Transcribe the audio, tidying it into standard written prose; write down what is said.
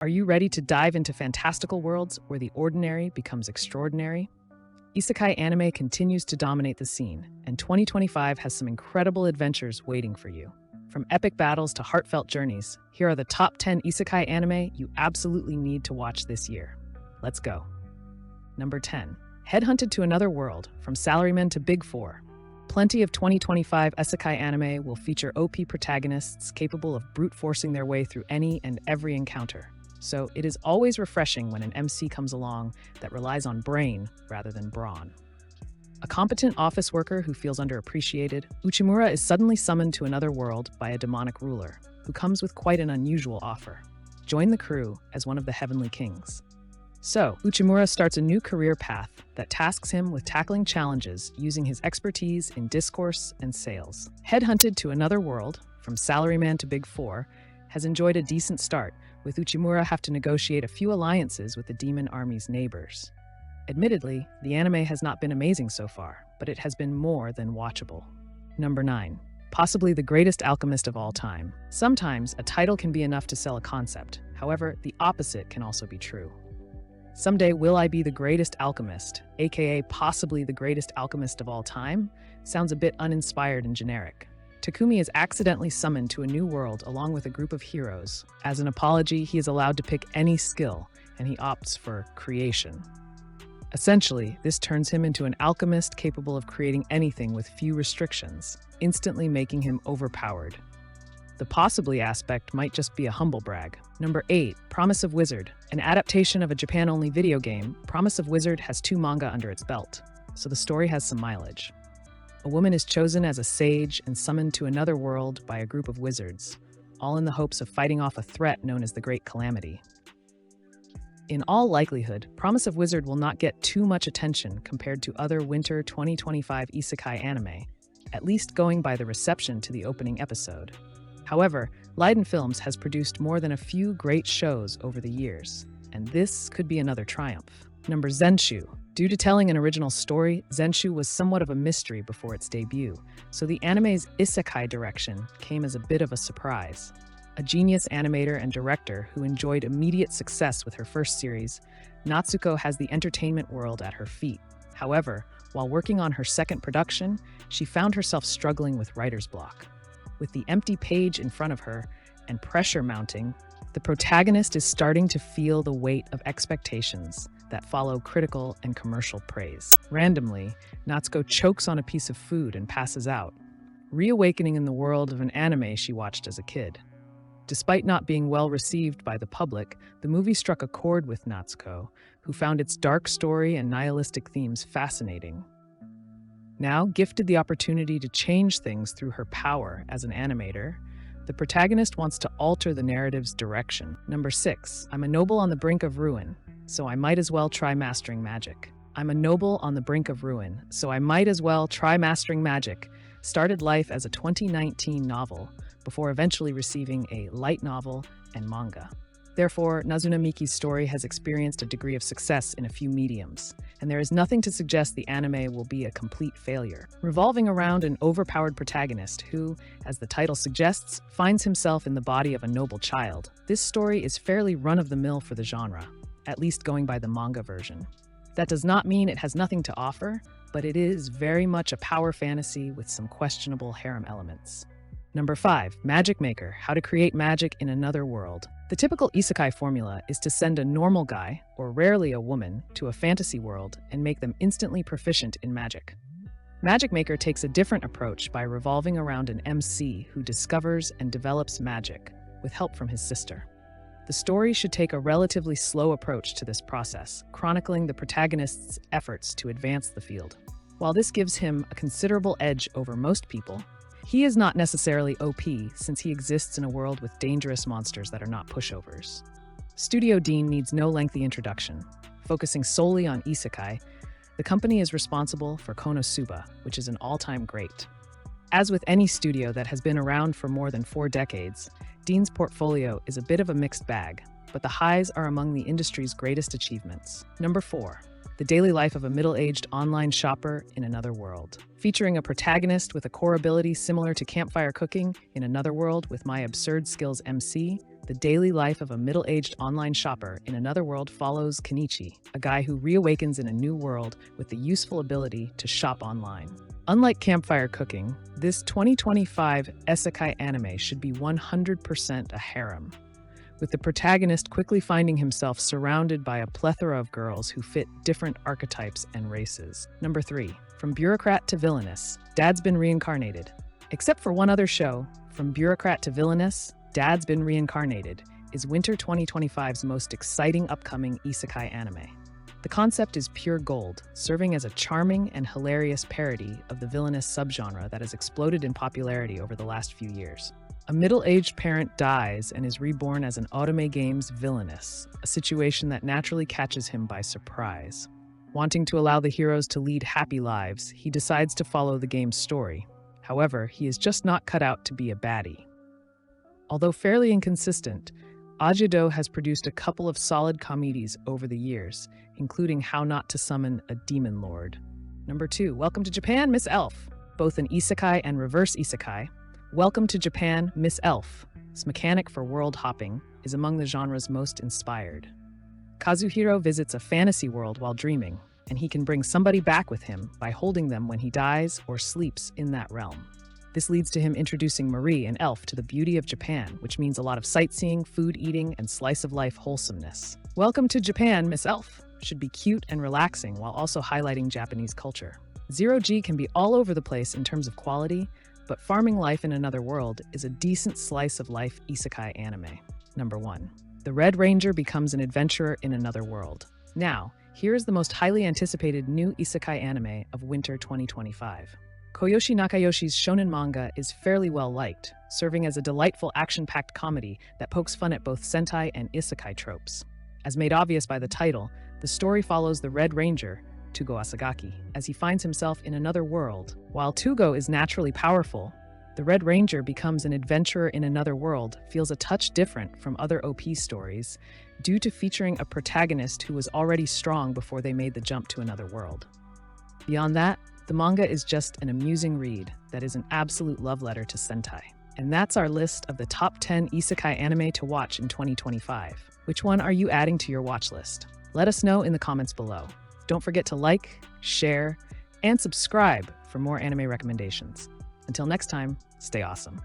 Are you ready to dive into fantastical worlds where the ordinary becomes extraordinary? Isekai anime continues to dominate the scene, and 2025 has some incredible adventures waiting for you. From epic battles to heartfelt journeys, here are the top 10 isekai anime you absolutely need to watch this year. Let's go. Number 10. Headhunted to Another World, From Salarymen to Big Four. Plenty of 2025 isekai anime will feature OP protagonists capable of brute forcing their way through any and every encounter. So it is always refreshing when an MC comes along that relies on brain rather than brawn. A competent office worker who feels underappreciated, Uchimura is suddenly summoned to another world by a demonic ruler, who comes with quite an unusual offer. Join the crew as one of the Heavenly Kings. So, Uchimura starts a new career path that tasks him with tackling challenges using his expertise in discourse and sales. Headhunted to Another World, From Salaryman to Big Four, has enjoyed a decent start, with Uchimura have to negotiate a few alliances with the demon army's neighbors. Admittedly, the anime has not been amazing so far, but it has been more than watchable. Number 9. Possibly the greatest alchemist of all time. Sometimes a title can be enough to sell a concept. However, the opposite can also be true. Someday will I be the greatest alchemist, aka possibly the greatest alchemist of all time, sounds a bit uninspired and generic. Takumi is accidentally summoned to a new world along with a group of heroes. As an apology, he is allowed to pick any skill, and he opts for creation. Essentially, this turns him into an alchemist capable of creating anything with few restrictions, instantly making him overpowered. The possibly aspect might just be a humble brag. Number 8. Promise of Wizard. An adaptation of a Japan-only video game, Promise of Wizard has 2 manga under its belt, so the story has some mileage. A woman is chosen as a sage and summoned to another world by a group of wizards, all in the hopes of fighting off a threat known as the Great Calamity. In all likelihood, Promise of Wizard will not get too much attention compared to other winter 2025 isekai anime, at least going by the reception to the opening episode. However, Leiden Films has produced more than a few great shows over the years, and this could be another triumph. Number Zenshu. Due to telling an original story, Zenshu was somewhat of a mystery before its debut, so the anime's isekai direction came as a bit of a surprise. A genius animator and director who enjoyed immediate success with her first series, Natsuko has the entertainment world at her feet. However, while working on her second production, she found herself struggling with writer's block. With the empty page in front of her and pressure mounting, the protagonist is starting to feel the weight of expectations that follow critical and commercial praise. Randomly, Natsuko chokes on a piece of food and passes out, reawakening in the world of an anime she watched as a kid. Despite not being well received by the public, the movie struck a chord with Natsuko, who found its dark story and nihilistic themes fascinating. Now, gifted the opportunity to change things through her power as an animator, the protagonist wants to alter the narrative's direction. Number 6. I'm a noble on the brink of ruin, so I might as well try mastering magic. I'm a noble on the brink of ruin, so I might as well try mastering magic. Started life as a 2019 novel, before eventually receiving a light novel and manga. Therefore, Nazuna Miki's story has experienced a degree of success in a few mediums, and there is nothing to suggest the anime will be a complete failure. Revolving around an overpowered protagonist who, as the title suggests, finds himself in the body of a noble child, this story is fairly run-of-the-mill for the genre, at least going by the manga version. That does not mean it has nothing to offer, but it is very much a power fantasy with some questionable harem elements. Number 5. Magic Maker. How to create magic in another world. The typical isekai formula is to send a normal guy, or rarely a woman, to a fantasy world and make them instantly proficient in magic. Magic Maker takes a different approach by revolving around an MC who discovers and develops magic, with help from his sister. The story should take a relatively slow approach to this process, chronicling the protagonist's efforts to advance the field. While this gives him a considerable edge over most people, he is not necessarily OP since he exists in a world with dangerous monsters that are not pushovers. Studio Dean needs no lengthy introduction. Focusing solely on isekai, the company is responsible for Konosuba, which is an all-time great. As with any studio that has been around for more than 4 decades, Dean's portfolio is a bit of a mixed bag, but the highs are among the industry's greatest achievements. Number 4. The daily life of a middle-aged online shopper in another world. Featuring a protagonist with a core ability similar to campfire cooking in another world with My Absurd Skills MC, The daily life of a middle-aged online shopper in another world follows Kenichi, a guy who reawakens in a new world with the useful ability to shop online. Unlike campfire cooking, this 2025 isekai anime should be 100% a harem, with the protagonist quickly finding himself surrounded by a plethora of girls who fit different archetypes and races. Number 3. From Bureaucrat to Villainess, Dad's Been Reincarnated. Except for one other show, From Bureaucrat to Villainess, Dad's Been Reincarnated is winter 2025's most exciting upcoming isekai anime. The concept is pure gold, serving as a charming and hilarious parody of the villainous subgenre that has exploded in popularity over the last few years. A middle-aged parent dies and is reborn as an Otome game's villainess, a situation that naturally catches him by surprise. Wanting to allow the heroes to lead happy lives, he decides to follow the game's story. However, he is just not cut out to be a baddie. Although fairly inconsistent, Ajido has produced a couple of solid comedies over the years, including How Not to Summon a Demon Lord. Number 2, Welcome to Japan, Miss Elf. Both an isekai and reverse isekai, Welcome to Japan, Miss Elf's mechanic for world hopping is among the genre's most inspired. Kazuhiro visits a fantasy world while dreaming, and he can bring somebody back with him by holding them when he dies or sleeps in that realm. This leads to him introducing Marie, an elf, to the beauty of Japan, which means a lot of sightseeing, food eating, and slice-of-life wholesomeness. Welcome to Japan, Miss Elf should be cute and relaxing while also highlighting Japanese culture. Zero G can be all over the place in terms of quality, but Farming Life in Another World is a decent slice-of-life isekai anime. Number 1. The Red Ranger becomes an adventurer in another world. Now, here is the most highly anticipated new isekai anime of winter 2025. Koyoshi Nakayoshi's shonen manga is fairly well liked, serving as a delightful action-packed comedy that pokes fun at both sentai and isekai tropes. As made obvious by the title, the story follows the Red Ranger, Tugo Asagaki, as he finds himself in another world. While Tugo is naturally powerful, the Red Ranger becomes an adventurer in another world feels a touch different from other OP stories due to featuring a protagonist who was already strong before they made the jump to another world. Beyond that, the manga is just an amusing read that is an absolute love letter to Sentai. And that's our list of the top 10 isekai anime to watch in 2025. Which one are you adding to your watch list? Let us know in the comments below. Don't forget to like, share, and subscribe for more anime recommendations. Until next time, stay awesome.